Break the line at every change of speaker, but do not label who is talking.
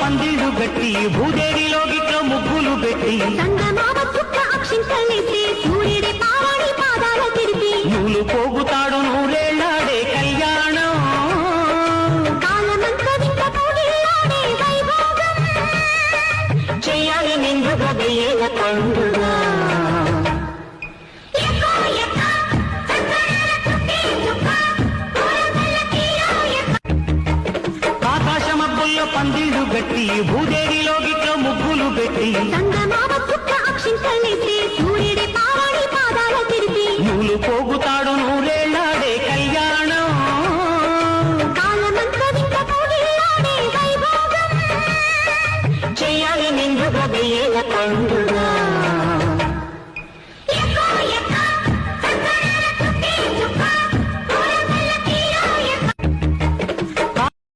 పందిళ్ళు గట్టి భూదేవిలో గిట్ల ముగ్గులు పెట్టి
సూర్యుడి పావాడి పాదాల తిరిపి
నూలు పోగుతాడు నూరేళ్ళాడే కళ్యాణం
కాలమంతా వింత పోగిల్లాడే వైభోగం
చెయ్యాలి నిండుగా వెయ్యేళ్ళ పండుగ ఆకాశమబ్బుల్లో పందిళ్ళు గట్టి భూదేవిలో గిట్ల ముగ్గులు పెట్టి
సూర్యుడి పావాడి పాదాల తిరిపి
నూలు పోగుతాడు నూరేళ్ళాడే కళ్యాణం
కాలమంతా వింత పోగిల్లాడే వైభోగం
చెయ్యాలి నిండుగా వెయ్యేళ్ళ పండుగ